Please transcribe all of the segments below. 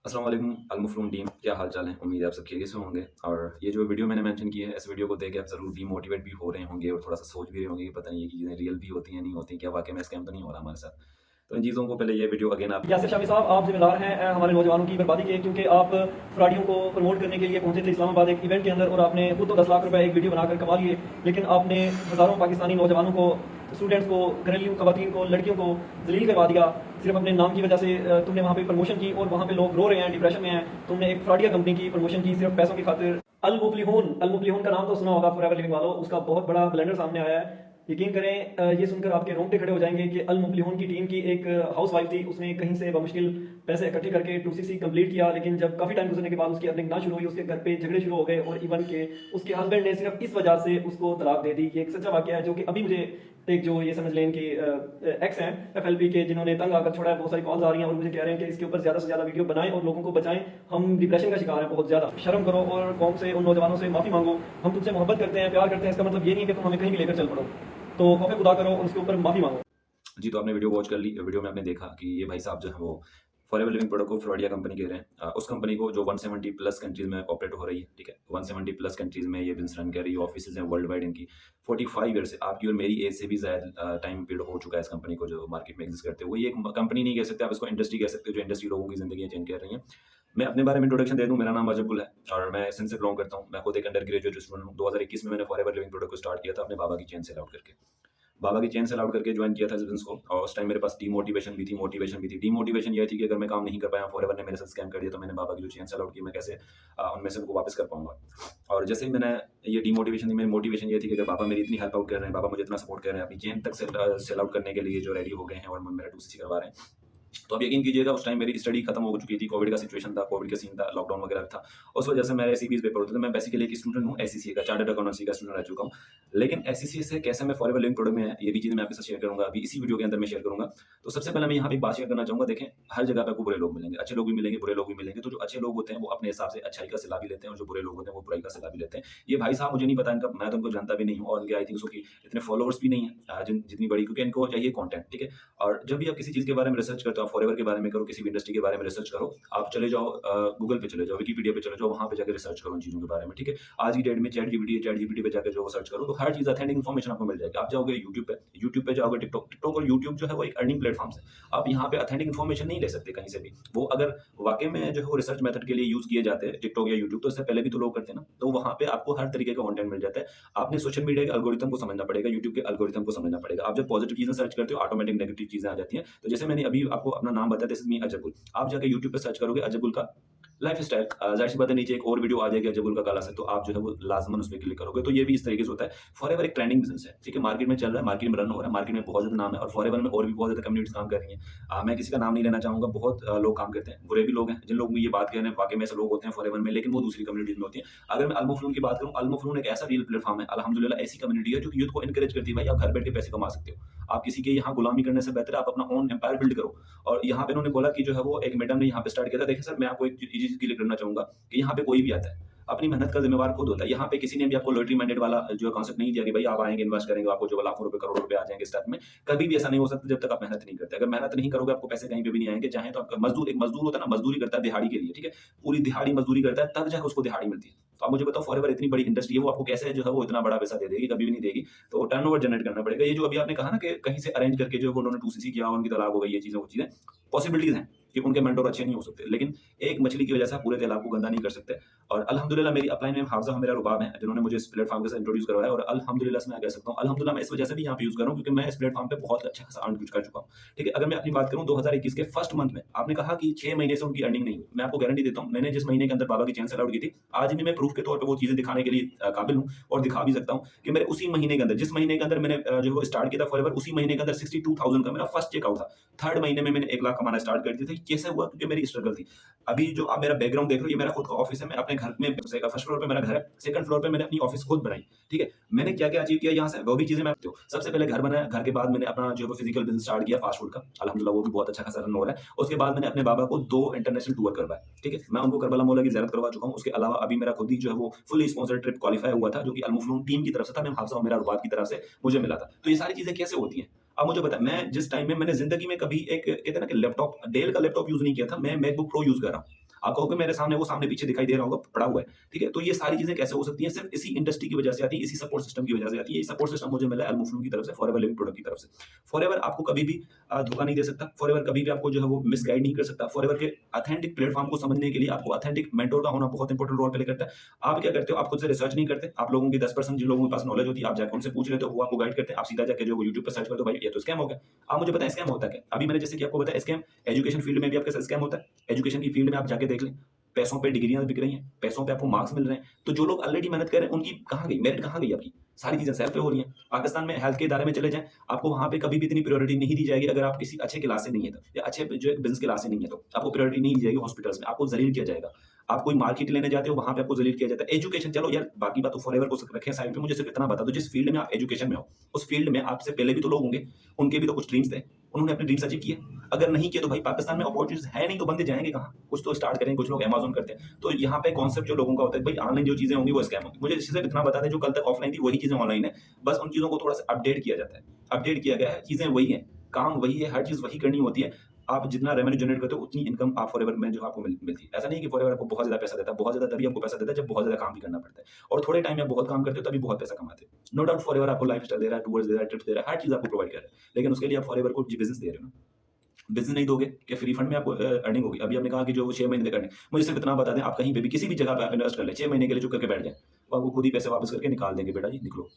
अस्सलाम वालेकुम अलमुफ़्लून टीम, क्या हाल चाल है? उम्मीद है आप सब खैरियत से होंगे। और ये जो वीडियो मैंने मेंशन की है, इस वीडियो को देख के आप ज़रूर डीमोटिवेट भी हो रहे होंगे और थोड़ा-सा सोच भी रहे होंगे कि पता नहीं ये चीज़ें रियल भी होती हैं, नहीं होती, क्या वाक़ई में स्कैम तो नहीं हो रहा हमारे साथ? तो इन चीज़ों को पहले ये वीडियो अगेन आप यासिर शामी साहब, आप ज़िम्मेदार हैं हमारे नौजवानों की बर्बादी के, क्योंकि आप फ्रॉडियों को प्रमोट करने के लिए पहुंचे थे इस्लामाबाद एक इवेंट के अंदर और आपने खुद तो 10 लाख रुपए एक वीडियो बनाकर कमा लिए, लेकिन आपने हज़ारों पाकिस्तानी नौजवानों को, स्टूडेंट्स को, घरेलू खवातीन को, लड़कियों को जलील करवा दिया सिर्फ अपने नाम की वजह से। तुमने वहाँ पे प्रमोशन की और वहाँ पे लोग रो रहे हैं, डिप्रेशन में हैं। तुमने एक फ्रॉडिया कंपनी की प्रमोशन की सिर्फ पैसों की खातिर। अल मुफ्लिहून का नाम तो सुना होगा, फॉरएवर लिविंग वालों। उसका बहुत बड़ा ब्लेंडर सामने आया है। यकीन करें, ये सुनकर आपके रोंगटे खड़े हो जाएंगे कि अल मुफ्लिहून की टीम की एक हाउस वाइफ थी। उसने कहीं से बमुश्किल पैसे इकट्ठे करके 2cc कंप्लीट किया, लेकिन जब काफ़ी टाइम गुजरने के बाद उसकी अर्निंग ना शुरू हुई, उसके घर पे झगड़े शुरू हो गए और इवन के उसके हस्बैंड ने सिर्फ इस वजह से उसको तलाक दे दी। ये एक सच्चा वाकया है, जो कि अभी मुझे एक जो ये समझ लें कि एक्स हैं एफएलबी के, जिन्होंने तंग आकर छोड़ा है। बहुत सारी कॉल्स आ रही हैं और मुझे कह रहे हैं कि इसके ऊपर ज़्यादा से ज़्यादा वीडियो बनाएं और लोगों को बचाएं। हम डिप्रेशन का शिकार हैं बहुत ज़्यादा। शर्म करो और कौम से, उन नौजवानों से माफ़ी मांगो। हम तुमसे मोहब्बत करते हैं, प्यार करते हैं, इसका मतलब ये नहीं है कि तुम हमें कहीं भी लेकर चल पड़ो। तो खौफ खुदा करो और उसके ऊपर माफ़ी मांगो। जी, तो आपने वीडियो वॉच कर ली। वीडियो में आपने देखा कि ये भाई साहब जो हैं वो फॉरएवर लिविंग प्रोडक्ट को फ्रॉडिया कंपनी कह रहे हैं। उस कंपनी को जो 170 प्लस कंट्रीज़ में ऑपरेट हो रही है, ठीक है? 170 प्लस कंट्रीज़ में ये बिज़नेस रन कर रही है, ऑफिसेज़ हैं वर्ल्ड वाइड इनकी। 45 ईयर से, आपकी और मेरी एज से भी ज़्यादा टाइम पीरियड हो चुका है इस कंपनी को जो मार्केट में एग्ज़िस्ट करते हुए। ये एक कंपनी नहीं कह सकते आप, इसको इंडस्ट्री कह सकते हो, जो इंडस्ट्री लोगों की ज़िंदगी चेंज कर रही है। मैं अपने बारे में इंट्रोडक्शन दे दूँ, मेरा नाम अजब गुल है और मैं सिंध से बिलॉन्ग करता हूँ। मैं खुद एक अंडर ग्रेजुएट स्टूडेंट हूँ। 2021 में मैंने फॉरएवर लिविंग प्रोडक्ट को स्टार्ट किया था अपने बाबा की चेन सेल आउट करके। बाबा की चेन सेल आउट करके ज्वाइन किया था इस बिज़नेस को और उस टाइम मेरे पास डीमोटिवेशन भी थी, मोटिवेशन भी थी। डीमोटिवेशन ये थी कि अगर मैं काम नहीं कर पाया, फॉरएवर ने मेरे साथ स्कैम कर दिया, तो मैंने बाबा की जो चेन सेल आउट की, मैं कैसे उनमें से उनको वापस कर पाऊँगा। और जैसे ही मैंने ये डीमोटिवेशन थी, मेरी मोटिवेशन ये थी कि अगर बाबा मेरी इतनी हेल्प आउट कर रहे हैं, बाबा मुझे इतना सपोर्ट कर रहे हैं, अपनी चेन तक सेल आउट करने के लिए जो रेडी हो गए हैं और मेरा 2cc करवा रहे हैं। तो आप यकीन कीजिएगा, उस टाइम मेरी स्टडी खत्म हो चुकी थी, कोविड का सिचुएशन था, कोविड का सीन था, लॉकडाउन वगैरह था। उस वजह से मेरे एसीपीज़ पेपर होते थे। मैं बेसिकली एक स्टूडेंट हूँ एसीसीए का, चार्टर्ड अकाउंटेंसी का स्टूडेंट रह चुका हूँ। लेकिन एसीसीए से कैसे मैं फॉरएवर लिविंग प्रोडक्ट में आया, ये भी चीज़ मैं आपके साथ शेयर करूँगा, अभी इसी वीडियो के अंदर मैं शेयर करूँगा। तो सबसे पहले मैं यहाँ पे एक बात शेयर करना चाहूँगा। देखें, हर जगह पे आपको बुरे लोग मिलेंगे, अच्छे लोग भी मिलेंगे, बुरे लोग भी मिलेंगे। तो जो अच्छे लोग होते हैं, वो अपने हिसाब से अच्छाई का सिला भी लेते हैं और जो बुरे लोग होते हैं, वो बुराई का सिला भी लेते हैं। ये भाई साहब मुझे नहीं पता इनका, मैं तो उनको जानता भी नहीं हूँ और इनके आई थिंक सो कि इतने फॉलोवर्स भी नहीं है जितनी बड़ी, क्योंकि इनको चाहिए कंटेंट, ठीक है? और जब भी आप किसी चीज़ के बारे में रिसर्च करते हो, आप फॉरएवर के बारे में करो, किसी भी इंडस्ट्री के बारे में रिसर्च करो, आप चले जाओ गूगल पे चले जाओ, विकिपीडिया पे चले जाओ, वहाँ पे जाके रिसर्च करो उन चीज़ों के बारे में, ठीक है? आज की डेट में चैट जीपीटी पे जाके जो सर्च करो, तो हर चीज़ ऑथेंटिक इन्फॉर्मेशन आपको मिल जाएगी। आप जाओगे यूट्यूब पे जाओगे, टिकटॉक और यूट्यूब जो है वो एक अर्निंग प्लेटफ़ॉर्म्स है। आप यहाँ पे ऑथेंटिक इन्फॉर्मेशन नहीं ले सकते कहीं से भी। वो अगर वाक़ई में जो है वो रिसर्च मेथड के लिए यूज़ किए जाते हैं टिकटॉक या यूट्यूब, तो इससे पहले भी तो लोग करते हैं ना, तो वहाँ पे आपको हर तरीके का कंटेंट मिल जाता है। आपने सोशल मीडिया के एल्गोरिथम को समझना पड़ेगा, यूट्यूब के एल्गोरिथम को समझना पड़ेगा। आप जब पॉजिटिव चीज़ें सर्च करते हो, ऑटोमेटिक नेगेटिव चीज़ें आ जाती हैं। तो जैसे मैंने अभी आपको अपना नाम बताया, दिस इज़ मी अजबुल। आप जाके यूट्यूब पे सर्च करोगे अजबुल का लाइफ़स्टाइल, ज़ाहिर-सी बात है नीचे एक और वीडियो आ जाएगी अजबुल का काला से, तो आप जो है वो लाज़िमन उसपे क्लिक करोगे। तो ये भी इस तरीके से होता है। फॉरएवर एक ट्रेंडिंग बिज़नेस है, ठीक है? मार्केट में चल रहा है, मार्केट में रन हो रहा है, मार्केट में बहुत ज़्यादा नाम है और फॉरएवर में और भी बहुत ज़्यादा कम्युनिटीज़ काम कर रही हैं। मैं किसी का नाम नहीं लेना चाहूँगा, बहुत लोग काम करते हैं, बुरे भी लोग हैं, जिन लोग ये बात कह रहे हैं, वाक़ई में ऐसे लोग होते हैं फॉरएवर में, लेकिन वो दूसरी कम्युनिटीज़ में होती हैं। अगर मैं अल-मफ़लून की बात करूँ, अल-मफ़लून एक ऐसा रियल प्लेटफ़ॉर्म है, अल्हम्दुलिल्लाह ऐसी कम्युनिटी है जो कि यूथ को एनकरेज करती है, भाई आप घर बैठ के पैसे कमा सकते हो। आप किसी के यहाँ गुलामी करने से बेहतर है आप अपना ओन एम्पायर बिल्ड करो। और यहाँ पे इन्होंने बोला कि जो है वो एक मैडम ने यहाँ पे स्टार्ट किया था। देखिए सर, मैं आपको एक चीज़ क्लियर करना चाहूँगा कि यहाँ पे कोई भी आता है, अपनी मेहनत का ज़िम्मेवार खुद होता है। यहाँ पे किसी ने भी आपको लॉटरी माइंडेड वाला जो है कॉन्सेप्ट नहीं दिया कि भाई आप आएँगे, इन्वेस्ट करेंगे, आपको जो लाखों रुपए, करोड़ों रुपए आ जाएँगे इस टाइप में। कभी भी ऐसा नहीं हो सकता जब तक आप मेहनत नहीं करते। अगर मेहनत नहीं करोगे, आपको पैसे कहीं पे भी नहीं आएँगे। चाहे तो आपका मज़दूर, एक मज़दूर होता है ना, मज़दूरी करता है दिहाड़ी के लिए, ठीक है? पूरी दिहाड़ी मज़दूरी करता है, तब जाके उसको दिहाड़ी मिलती है। तो आप मुझे बताओ, फॉरएवर इतनी बड़ी इंडस्ट्री है, वो आपको कैसे जो है वो इतना बड़ा पैसा दे देगी? कभी भी नहीं देगी। तो टर्नओवर जनरेट करना पड़ेगा। ये जो अभी आपने कहा ना कि कहीं से अरेंज करके जो है वो उन्होंने 2cc किया, उनकी तलाक हो गई, ये चीज़ें, वो चीज़ें, पॉसिबिलिटीज़ हैं कि उनके मेंटर अच्छे नहीं हो सकते। लेकिन एक मछली की वजह से आप पूरे तालाब को गंदा नहीं कर सकते। और अल्हम्दुलिल्लाह मेरी अपलाइन में हाफ़िज़ा मेरा रुबाब हैं, जिन्होंने मुझे इस प्लेटफ़ॉर्म के साथ इंट्रोड्यूस करवाया और अल्हम्दुलिल्लाह से मैं कह सकता हूँ, अल्हम्दुलिल्लाह मैं इस वजह से भी यहाँ पे यूज़ कर रहा हूँ, क्योंकि मैं इस प्लेटफ़ॉर्म पे बहुत अच्छा खासा अर्न कर चुका हूँ। ठीक है? अगर मैं अपनी बात करूँ 2021 के फर्स्ट मंथ में, आपने कहा कि 6 महीने से उनकी अर्निंग नहीं हुई। मैं आपको गारंटी देता हूँ, मैंने जिस महीने के अंदर बाबा की चेन सेल आउट की थी, आज भी मैं प्रूफ़ के तौर पे वो चीज़ें दिखाने के लिए काबिल हूँ और दिखा भी सकता हूँ कि मेरे उसी महीने के अंदर, जिस महीने के अंदर मैंने जो है वो स्टार्ट किया था फॉरएवर, उसी महीने के अंदर 62,000 का मेरा फर्स्ट चेकआउट था। थर्ड महीने में मैंने 1 लाख कमाना स्टार्ट कर दिया था। ये कैसे हुआ? क्योंकि मेरी स्ट्रगल थी। अभी जो आप मेरा बैकग्राउंड देख रहे हो, ये मेरा खुद का ऑफिस है। मैं अपने घर में फर्स्ट फ्लोर पे मेरा घर है, सेकंड फ्लोर पे मैंने अपनी ऑफिस खुद बनाई। ठीक है? मैंने क्या-क्या अचीव किया यहाँ से, वो भी चीज़ें मैं आपको, सबसे पहले घर बनाया, घर के बाद मैंने अपना जो है फिजिकल बिज़नेस स्टार्ट किया फास्ट फूड का। अल्हम्दुलिल्लाह वो भी बहुत अच्छा खासा रन हो रहा है। उसके बाद मैंने अपने बाबा को 2 इंटरनेशनल टूर करवाए। ठीक है? मैं उनको करबला मौला की ज़ियारत करवा चुका हूँ। उसके अलावा अभी मेरा खुद ही जो है वो फुली स्पॉन्सर्ड ट्रिप क्वालीफाई हुआ था, जो कि अल-मुफ़्लून टीम की तरफ से था। मैं हाफ़िज़ मेरा रुबाब की तरफ से मुझे मिला था। तो ये सारी चीज़ें कैसे होती हैं? अब मुझे पता है, मैं जिस टाइम में मैंने ज़िंदगी में कभी एक कहते हैं ना कि लैपटॉप, डेल का लैपटॉप यूज़ नहीं किया था, मैं मैकबुक प्रो यूज़ कर रहा हूँ। आप कहोगे मेरे सामने वो सामने पीछे दिखाई दे रहा होगा, पड़ा हुआ है, ठीक है? तो ये सारी चीज़ें कैसे हो सकती हैं? सिर्फ़ इसी इंडस्ट्री की वजह से आती है, इसी सपोर्ट सिस्टम की वजह से आती है। ये सपोर्ट सिस्टम मुझे मिला है अल-मुफ्लूम की तरफ से, फॉरएवर लिविंग प्रोडक्ट की तरफ से। फॉरएवर आपको कभी भी धोखा नहीं दे सकता, फॉरएवर कभी भी आपको जो है वो मिसगाइड नहीं कर सकता। फॉरएवर के ऑथेंटिक प्लेटफ़ॉर्म को समझने के लिए आपको ऑथेंटिक मेंटर का होना बहुत इंपॉर्टेंट रोल प्ले करता है। आप क्या करते हो? आप खुद से रिसर्च नहीं करते, आप लोगों की 10% जिन लोगों के पास नॉलेज होती है, आप जाके उनसे पूछ लेते हो, वो आपको गाइड करते हैं। आप सीधा जाके जो वो यूट्यूब पे सर्च करते हो, भाई ये तो स्कैम हो गया। आप मुझे बताएँ स्कैम होता क्या? अभी मैंने जैसे कि आपको बताया स्कैम एजुकेशन फील्ड में भी आपके साथ स्कैम होता है। एजुकेशन की फील्ड में आप जाके देख लें, पैसों पे डिग्रियाँ बिक रही हैं, पैसों पे आपको मार्क्स मिल रहे हैं। तो जो लोग ऑलरेडी मेहनत कर रहे हैं, उनकी कहाँ गई? मेरिट कहाँ गई आपकी? सारी चीज़ें सर पे हो रही हैं। पाकिस्तान में हेल्थ के इदारे में चले जाएँ, आपको वहाँ पे कभी भी इतनी प्रायोरिटी नहीं दी जाएगी अगर आप किसी अच्छे क्लास से नहीं है तो, या अच्छे जो बिज़नेस क्लास से नहीं है तो। आपको प्रायोरिटी नहीं दी जाएगी हॉस्पिटल्स में, आपको ज़लील किया जाएगा। आप कोई मार्केट लेने जाते हो, वहाँ पे आपको ज़लील किया जाता है। एजुकेशन चलो यार, बाकी बात तो फॉरएवर को रखें साइड पे, मुझे सिर्फ इतना बता दो, जिस फील्ड में आप एजुकेशन में हो, उस फील्ड में आपसे पहले भी तो लोग होंगे, उनके भी तो कुछ ड्रीम्स थे, उन्होंने अपने ड्रीम्स अचीव किए। अगर नहीं किए तो भाई पाकिस्तान में अपॉर्चुनिटीज़ है नहीं, तो बंदे जाएँगे कहाँ? कुछ तो स्टार्ट करेंगे, कुछ लोग अमेज़न करते हैं। तो यहाँ पे कॉन्सेप्ट जो लोगों का होता है, भाई ऑनलाइन जो चीज़ें होंगी वो स्कैम होंगी। मुझे सिर्फ इतना बता दें, जो कल तक ऑफलाइन थी वही चीज़ें ऑनलाइन है। बस उन चीज़ों को थोड़ा-सा अपडेट किया जाता है। अपडेट किया गया है, चीज़ें वही हैं, काम वही है, हर चीज़ वही करनी होती है। आप जितना रेवेन्यू जनरेट करते हो, उतनी इनकम आप फॉरएवर में जो आपको मिलती है। ऐसा नहीं है कि फॉरएवर आपको बहुत ज़्यादा पैसा देता है, बहुत ज़्यादा तभी आपको पैसा देता है जब बहुत ज़्यादा काम भी करना पड़ता है। और थोड़े टाइम में आप बहुत काम करते हो तभी बहुत पैसा कमाते हो। नो डाउट फॉरएवर आपको लाइफ़स्टाइल दे रहा है, टूर्स दे रहा है, ट्रिप्स दे रहा है, हर चीज़ आपको प्रोवाइड कर रहा है। लेकिन उसके लिए आप फॉरएवर को बिज़नेस दे रहे हो ना। बिज़नेस नहीं दोगे, क्या फ्री फंड में आपको अर्निंग होगी? अभी आपने कहा कि जो 6 महीने तक अर्निंग, मुझे सिर्फ इतना बता दें, आप कहीं पे भी किसी भी जगह पे आप इन्वेस्ट कर लें, 6 महीने के लिए चुप करके बैठ जाएँ, वो आपको खुद ही पैसे वापस करके निकाल देंगे, बेटा जी निकलो।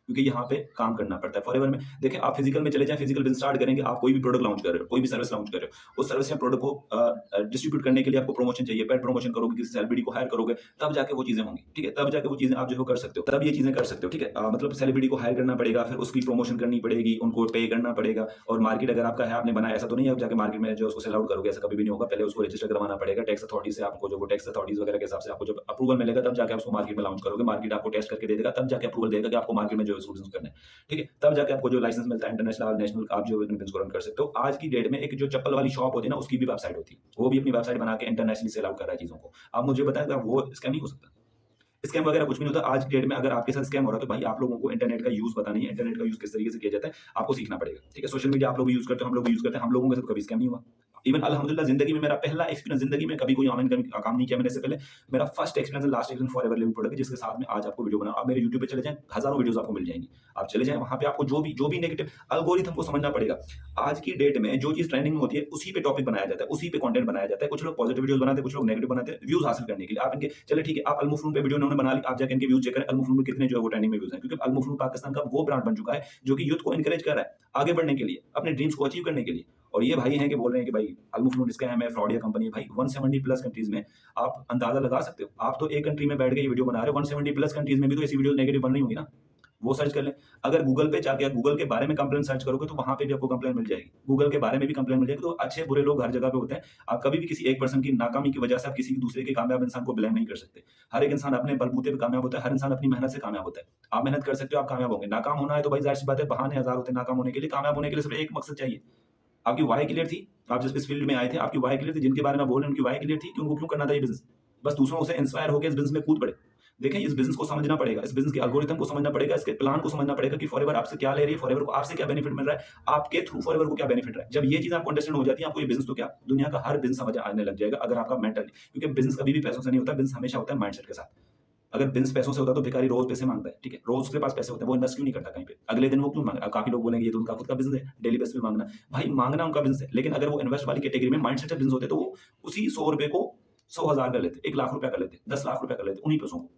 क्योंकि यहाँ पे काम करना पड़ता है। फॉरएवर में देखिए, आप फिजिकल में चले जाएँ, फिजिकल बिज़नेस स्टार्ट करेंगे, आप कोई भी प्रोडक्ट लॉन्च कर रहे हो, कोई भी सर्विस लॉन्च कर रहे हो, उस सर्विस या प्रोडक्ट को डिस्ट्रीब्यूट करने के लिए आपको प्रमोशन चाहिए, पेड प्रमोशन करोगे, किसी सेलिब्रिटी को हायर करोगे, तब जाके वो चीज़ें होंगी, ठीक है? तब जाके वो चीज़ें आप जो है वो कर सकते हो, तब ये चीज़ें कर सकते हो, ठीक है? मतलब सेलिब्रिटी को हायर करना पड़ेगा, फिर उसकी प्रमोशन करनी पड़ेगी, उनको पे करना पड़ेगा, और मार्केट अगर आपका है, आपने बनाया, ऐसा तो नहीं है आप जाके मार्केट में जो उसको सेल आउट करोगे, ऐसा कभी भी नहीं होगा। पहले उसको रजिस्टर करवाना पड़ेगा टैक्स अथॉरिटी से, आपको जो वो टैक्स अथॉरिटीज़ वगैरह के हिसाब से आपको जब अप्रूवल मिलेगा, तब जाके आप उसको मार्केट में लॉन्च करोगे। मार्केट आपको टेस्ट करके दे देगा, तब जाके अप्रूवल देगा कि आपको मार्केट में जो है उसको बिज़नेस करना है, ठीक है? तब जाके आपको जो लाइसेंस मिलता है इंटरनेशनल, नेशनल, आप जो बिज़नेस को रन कर सकते हो। आज की डेट में एक जो चप्पल वाली शॉप होती है ना, उसकी भी वेबसाइट होती है। वो भी अपनी वेबसाइट बना के इंटरनेशनली सेल आउट कर रहा है चीज़ों को। आप मुझे बताएँ, क्या वो स्कैम नहीं हो सकता? स्कैम वगैरह कुछ भी नहीं होता। आज की डेट में अगर आपके साथ स्कैम हो रहा है, तो भाई आप लोगों को इंटरनेट का यूज़ पता नहीं है, इंटरनेट का यूज़ किस तरीके से किया जाता है, आपको सीखना पड़ेगा, ठीक है? सोशल मीडिया आप लोग भी यूज़ करते हो, हम लोग भी यूज़ करते हैं, हम लोगों के साथ कभी स्कैम नहीं हुआ। इवन अल्हम्दुलिल्लाह ज़िंदगी में मेरा पहला एक्सपीरियंस, ज़िंदगी में कभी कोई ऑनलाइन काम नहीं किया मैंने इससे पहले। मेरा first experience and last experience forever living product है, जिसके साथ में आज आपको वीडियो बना। आप मेरे यूट्यूब पे चले जाएँ, हज़ारों वीडियोज़ आपको मिल जाएँगी। आप चले जाएँ, वहाँ पे आपको जो भी नेगेटिव एल्गोरिथम को समझना पड़ेगा। आज की डेट में जो चीज़ ट्रेंडिंग में होती है, उसी पे टॉपिक बनाया जाता है, उसी पे कंटेंट बनाया जाता है। कुछ लोग पॉजिटिव वीडियोज़ बनाते हैं, कुछ लोग नेगेटिव बनाते हैं, व्यूज़ हासिल करने के लिए। आप इनके चलिए ठीक है, आप अल-मुफ्लूम पे वीडियो उन्होंने बना ली, आप जाके इनके व्यूज़ चेक करें, अल-मुफ्लूम में कितने जो है वो ट्रेंडिंग में व्यूज़ हैं। क्योंकि अल-मुफ्लूम पाकिस्तान का वो ब्रांड बन चुका है, जो कि यूथ को एनकरेज कर रहा है, आगे बढ़ने के लिए, अपने ड्रीम्स को अचीव करने के लिए। और ये भाई हैं कि बोल रहे हैं कि भाई अल-मुफ्लूम स्कैम है, फ्रॉडिया कंपनी है। भाई 170 प्लस कंट्रीज़ में आप अंदाज़ा लगा सकते हो। आप तो एक कंट्री में बैठ के ये वीडियो बना रहे हो, 170 प्लस कंट्रीज़ में भी तो ऐसी वीडियोज़ नेगेटिव बन रही होंगी ना। वो सर्च कर लें। अगर गूगल पे जाके गूगल के बारे में कंप्लेंट सर्च करोगे, तो वहाँ पे भी आपको कंप्लेंट मिल जाएगी। गूगल के बारे में भी कंप्लेंट मिल जाएगी। तो अच्छे बुरे लोग हर जगह पे होते हैं। आप कभी भी किसी एक पर्सन की नाकामी की वजह से आप किसी दूसरे के कामयाब इंसान को ब्लेम नहीं कर सकते। हर एक इंसान अपने बलबूते पे कामयाब होता है, हर इंसान अपनी मेहनत से कामयाब होता है। आप मेहनत कर सकते हो, आप कामयाब होंगे। नाकाम होना है तो भाई ज़ाहिर-सी बात है, बहाने हज़ार होते हैं नाकाम होने के लिए। कामयाब होने के लिए सिर्फ एक मकसद चाहिए। आपकी व्हाय क्लियर थी, आप जिस इस फील्ड में आए थे, आपकी व्हाय क्लियर थी, जिनके बारे में आप बोल रहे हैं उनकी व्हाय क्लियर थी कि उनको क्यों करना था ये बिज़नेस। बस दूसरों से इंस्पायर होके इस बिज़नेस में कूद पड़े। देखें, इस बिज़नेस को समझना पड़ेगा, इस बिज़नेस के एल्गोरिथम को समझना पड़ेगा, इसके प्लान को समझना पड़ेगा कि फॉरएवर आपसे क्या ले रही है, फॉरएवर को आपसे क्या बेनिफिट मिल रहा है, आपके थ्रू फॉरएवर को क्या बेनिफिट रहा है। जब ये चीज़ आपको अंडरस्टैंड हो जाती है, आपको ये बिज़नेस तो क्या, दुनिया का हर बिज़नेस समझ आने लग जाएगा, अगर आपका मेंटली, क्योंकि बिज़नेस कभी भी पैसों से नहीं होता, बिज़नेस हमेशा होता है माइंडसेट के साथ। अगर बिज़नेस पैसों से होता तो भिखारी रोज़ पैसे माँगता है, ठीक है? रोज़ उसके पास पैसे होते हैं, वो इन्वेस्ट क्यों नहीं करता कहीं पे? अगले दिन वो क्यों माँगे? काफ़ी लोग बोलेंगे ये तो उनका खुद का बिज़नेस है, डेली बेस पे माँगना। भाई माँगना उनका बिज़नेस है, लेकिन अगर वो इन्वेस्ट वाली कैटेगरी में माइंडसेट से बिज़नेस होते, तो वो उसी ₹100 को 100,000 कर लेते, 1 लाख रुपया कर लेते, 10 लाख रुपया कर लेते, उन्हीं पैसों को।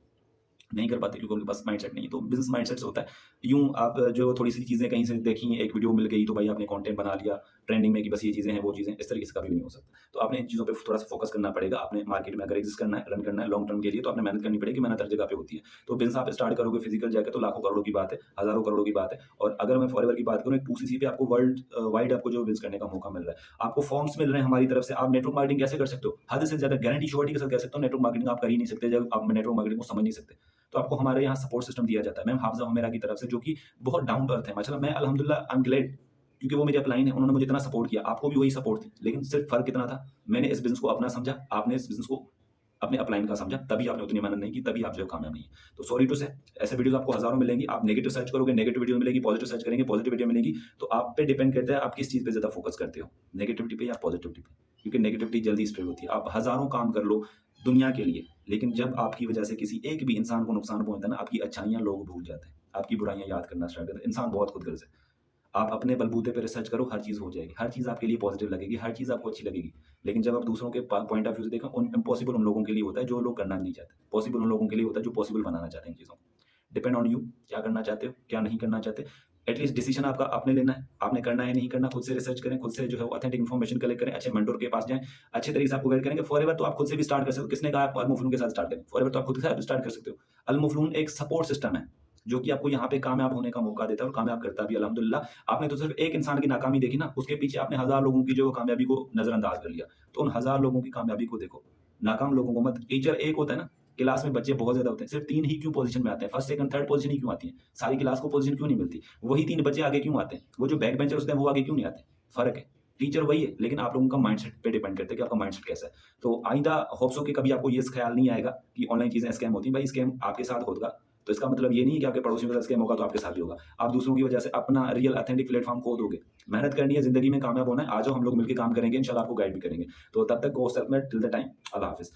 नहीं कर पाते क्योंकि उनके पास माइंडसेट नहीं है। तो बिज़नेस माइंडसेट से होता है। यूँ आप जो थोड़ी-सी चीज़ें कहीं से देखी, एक वीडियो मिल गई तो भाई आपने कंटेंट बना लिया ट्रेंडिंग में कि बस ये चीज़ें हैं, वो चीज़ें, इस तरीके से कभी भी नहीं हो सकता। तो आपने इन चीज़ों पे थोड़ा-सा फोकस करना पड़ेगा। आपने मार्केट में अगर एग्ज़िस्ट करना है, रन करना है लॉन्ग टर्म के लिए, तो आपने मेहनत करनी पड़ेगी, मेहनत हर जगह पे होती है। तो बिज़नेस आप स्टार्ट करोगे फिजिकल जाके तो लाखों करोड़ों की बात है, हज़ारों करोड़ों की बात है। और अगर मैं फॉरएवर की बात करूँ, एक 2सीसी पे आपको वर्ल्ड वाइड आपको जो बिज़नेस करने का मौका मिल रहा है। आपको फॉर्म्स मिल रहे हैं हमारी तरफ से। आप नेटवर्क मार्केटिंग कैसे कर सकते हो? हद से ज़्यादा गारंटी श्योरिटी के साथ कह सकता हूँ, नेटवर्क मार्केटिंग आप कर ही नहीं सकते जब आप नेटवर्क मार्केटिंग को समझ नहीं सकते। तो आपको हमारे यहाँ सपोर्ट सिस्टम दिया जाता है। मैम हाफ़िज़ा हुमैरा की तरफ से, जो कि बहुत डाउन टू अर्थ है। माशाल्लाह, मैं अल्हम्दुलिल्लाह आई एम ग्लैड, क्योंकि वो मेरी अपलाइन है, उन्होंने मुझे इतना सपोर्ट किया। आपको भी वही सपोर्ट थी, लेकिन सिर्फ़ फ़र्क कितना था, मैंने इस बिज़नेस को अपना समझा, आपने इस बिज़नेस को अपने अपलाइन का समझा, तभी आपने उतनी मेहनत नहीं की, तभी आप जो है कामयाब नहीं है। तो सॉरी टू से, ऐसे वीडियोज़ आपको हज़ारों मिलेंगी। आप नेगेटिव सर्च करोगे, नेगेटिव वीडियो मिलेगी, पॉज़िटिव सर्च करेंगे, पॉज़िटिव वीडियो मिलेगी। तो आप पे डिपेंड करता है आप किस चीज़ पे ज़्यादा फ़ोकस करते हो, नेगेटिविटी पे या पॉज़िटिविटी पे। क्योंकि नेगेटिविटी जल्दी स्प्रेड होती है। आप हज़ारों काम कर लो दुनिया के लिए, लेकिन जब आपकी वजह से किसी एक भी इंसान को नुकसान पहुँचता है ना, आपकी अच्छाइयाँ लोग भूल जाते हैं, आपकी बुराइयाँ याद करना स्टार्ट करते हैं। इंसान बहुत खुदगर्ज़ है। आप अपने बलबूते पे रिसर्च करो, हर चीज़ हो जाएगी। हर चीज़ आपके लिए पॉज़िटिव लगेगी, हर चीज़ आपको अच्छी लगेगी। लेकिन जब आप दूसरों के पॉइंट ऑफ व्यू से देखो, इम्पॉसिबल उन लोगों के लिए होता है जो लोग करना नहीं चाहते। पॉसिबल उन लोगों के लिए होता है जो पॉसिबल बनाना चाहते हैं इन चीज़ों को। डिपेंड ऑन यू, क्या करना चाहते हो, क्या नहीं करना चाहते। एटलीस्ट डिसीजन आपका आपने लेना है, आपने करना है नहीं करना, खुद से रिसर्च करें, खुद से जो है ऑथेंटिक इन्फॉर्मेशन कलेक्ट करें, अच्छे मेंटर के पास जाएँ, अच्छे तरीके से आपको गाइड करेंगे। फॉरएवर तो आप खुद से भी स्टार्ट कर सकते हो। किसने कहा आपको अल-मुफ़्लून के साथ स्टार्ट करें? फॉरएवर तो आप खुद के साथ स्टार्ट कर सकते हो। अल-मुफ़्लून एक सपोर्ट सिस्टम है, जो कि आपको यहाँ पे कामयाब होने का मौका देता है और कामयाब करता भी है अल्हम्दुलिल्लाह। आपने तो सिर्फ़ एक इंसान की नाकामी देखी ना, उसके पीछे आपने हज़ार लोगों की जो कामयाबी को नज़रअंदाज कर लिया। तो उन हज़ार लोगों की कामयाबी को देखो, नाकाम लोगों को मत। टीचर एक होता है ना, क्लास में बच्चे बहुत ज़्यादा होते हैं, सिर्फ़ 3 ही क्यों पोज़ीशन में आते हैं? फर्स्ट, सेकंड, थर्ड पोज़ीशन ही क्यों आती है? सारी क्लास को पोज़ीशन क्यों नहीं मिलती? वही 3 बच्चे आगे क्यों आते हैं? वो जो बैक बेंचर्स होते हैं, वो आगे क्यों नहीं आते? फ़र्क है। टीचर वही है, लेकिन आप लोगों का माइंडसेट पे डिपेंड करता है कि आपका माइंडसेट कैसा है। तो आइंदा होप सो कि कभी आपको ये ख़्याल नहीं आएगा कि ऑनलाइन चीज़ें स्कैम होती हैं। भाई स्कैम आपके साथ होगा, तो इसका मतलब ये नहीं है कि आपके पड़ोसियों के साथ स्कैम होगा तो आपके साथ भी होगा। आप दूसरों की वजह से अपना रियल ऑथेंटिक प्लेटफ़ॉर्म खो दोगे। मेहनत करनी है, ज़िंदगी में कामयाब होना है, आ जाओ हम लोग मिलके काम करेंगे, इंशाल्लाह आपको गाइड भी करेंगे। तो तब तक go self made till the time, अल्लाह हाफ़िज़।